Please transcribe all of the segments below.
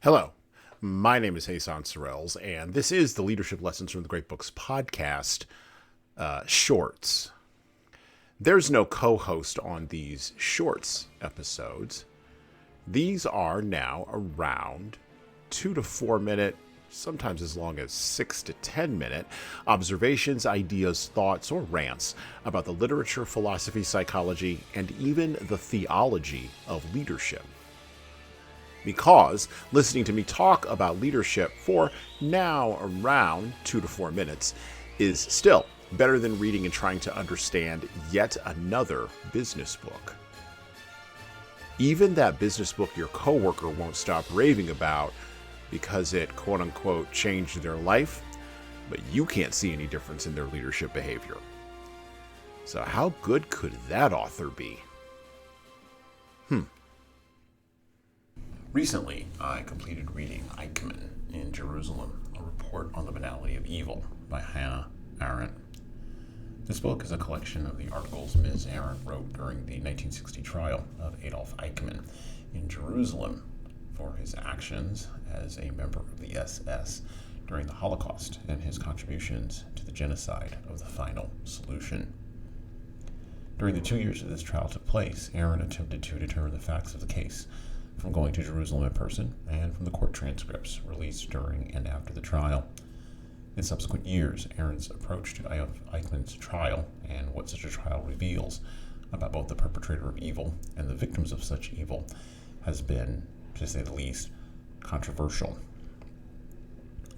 Hello, my name is Hassan Sorrells, and this is the Leadership Lessons from the Great Books podcast shorts. There's no co-host on these shorts episodes. These are now around 2 to 4 minute, sometimes as long as 6 to 10 minute observations, ideas, thoughts, or rants about the literature, philosophy, psychology, and even the theology of leadership. Because listening to me talk about leadership for now around 2 to 4 minutes is still better than reading and trying to understand yet another business book. Even that business book your coworker won't stop raving about because it quote-unquote changed their life, but you can't see any difference in their leadership behavior. So how good could that author be? Recently, I completed reading Eichmann in Jerusalem, a report on the banality of evil by Hannah Arendt. This book is a collection of the articles Ms. Arendt wrote during the 1960 trial of Adolf Eichmann in Jerusalem for his actions as a member of the SS during the Holocaust and his contributions to the genocide of the final solution. During the 2 years that this trial took place, Arendt attempted to determine the facts of the case from going to Jerusalem in person and from the court transcripts released during and after the trial. In subsequent years, Arendt's approach to Eichmann's trial and what such a trial reveals about both the perpetrator of evil and the victims of such evil has been, to say the least, controversial.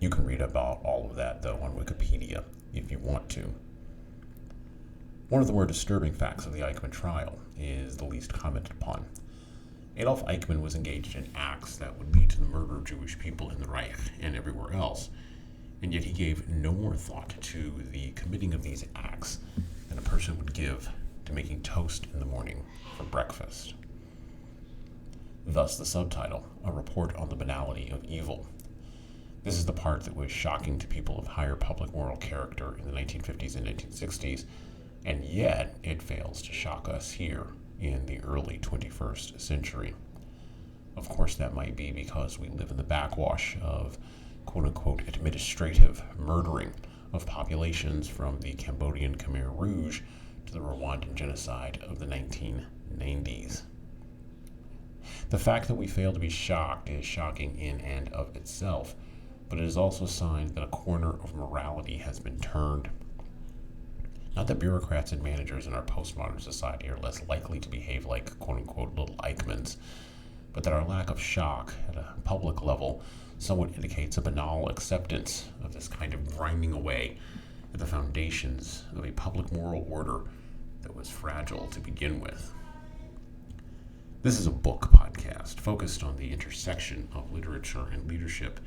You can read about all of that, though, on Wikipedia if you want to. One of the more disturbing facts of the Eichmann trial is the least commented upon. Adolf Eichmann was engaged in acts that would lead to the murder of Jewish people in the Reich and everywhere else, and yet he gave no more thought to the committing of these acts than a person would give to making toast in the morning for breakfast. Thus the subtitle, A Report on the Banality of Evil. This is the part that was shocking to people of higher public moral character in the 1950s and 1960s, and yet it fails to shock us here in the early 21st century. Of course, that might be because we live in the backwash of quote-unquote administrative murdering of populations from the Cambodian Khmer Rouge to the Rwandan genocide of the 1990s. The fact that we fail to be shocked is shocking in and of itself, but it is also a sign that a corner of morality has been turned. Not that bureaucrats and managers in our postmodern society are less likely to behave like quote-unquote little Eichmanns, but that our lack of shock at a public level somewhat indicates a banal acceptance of this kind of grinding away at the foundations of a public moral order that was fragile to begin with. This is a book podcast focused on the intersection of literature and leadership,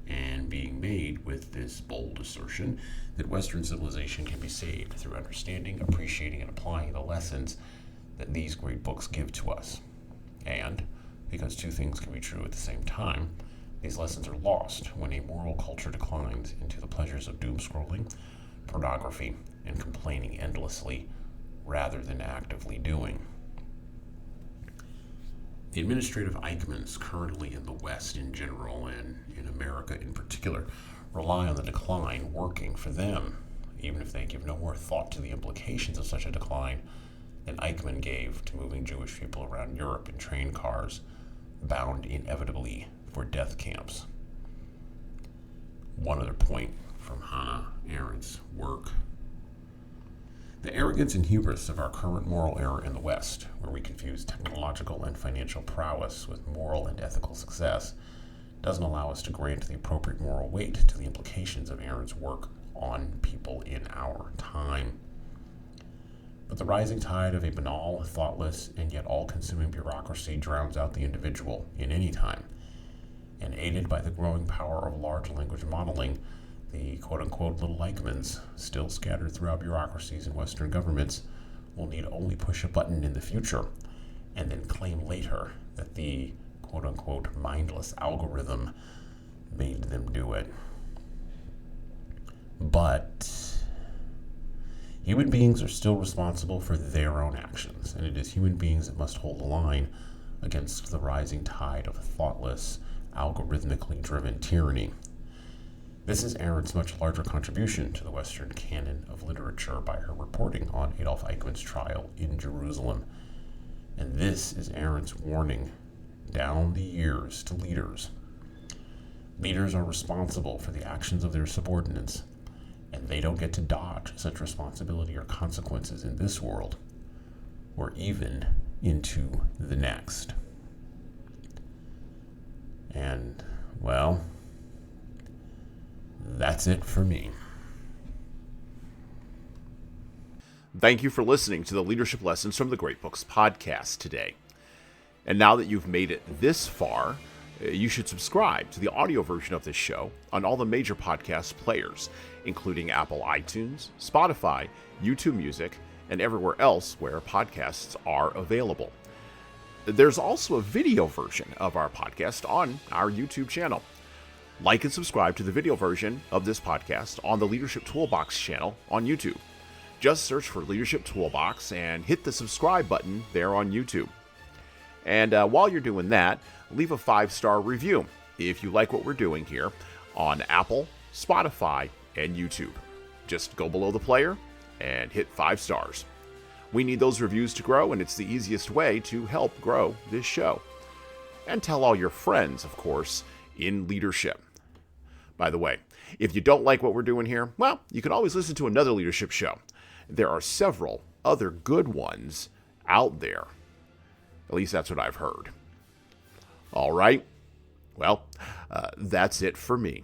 and being made with this bold assertion that Western civilization can be saved through understanding, appreciating, and applying the lessons that these great books give to us. And, because two things can be true at the same time, these lessons are lost when a moral culture declines into the pleasures of doom scrolling, pornography, and complaining endlessly, rather than actively doing. The administrative Eichmanns currently in the West in general, and in America in particular, rely on the decline working for them, even if they give no more thought to the implications of such a decline than Eichmann gave to moving Jewish people around Europe in train cars, bound inevitably for death camps. One other point from Hannah Arendt's work. The arrogance and hubris of our current moral era in the West, where we confuse technological and financial prowess with moral and ethical success, doesn't allow us to grant the appropriate moral weight to the implications of Arendt's work on people in our time. But the rising tide of a banal, thoughtless, and yet all-consuming bureaucracy drowns out the individual in any time, and aided by the growing power of large language modeling, the quote-unquote little Eichmanns, still scattered throughout bureaucracies and Western governments, will need only push a button in the future and then claim later that the quote-unquote mindless algorithm made them do it. But human beings are still responsible for their own actions, and it is human beings that must hold the line against the rising tide of thoughtless, algorithmically driven tyranny. This is Arendt's much larger contribution to the Western canon of literature by her reporting on Adolf Eichmann's trial in Jerusalem. And this is Arendt's warning down the years to leaders. Leaders are responsible for the actions of their subordinates, and they don't get to dodge such responsibility or consequences in this world, or even into the next. And, well, that's it for me. Thank you for listening to the Leadership Lessons from the Great Books podcast today. And now that you've made it this far, you should subscribe to the audio version of this show on all the major podcast players, including Apple iTunes, Spotify, YouTube Music, and everywhere else where podcasts are available. There's also a video version of our podcast on our YouTube channel. Like and subscribe to the video version of this podcast on the Leadership Toolbox channel on YouTube. Just search for Leadership Toolbox and hit the subscribe button there on YouTube. And while you're doing that, leave a 5-star review if you like what we're doing here on Apple, Spotify, and YouTube. Just go below the player and hit 5 stars. We need those reviews to grow, and it's the easiest way to help grow this show. And tell all your friends, of course, in leadership. By the way, if you don't like what we're doing here, well, you can always listen to another leadership show. There are several other good ones out there. At least that's what I've heard. All right. Well, that's it for me.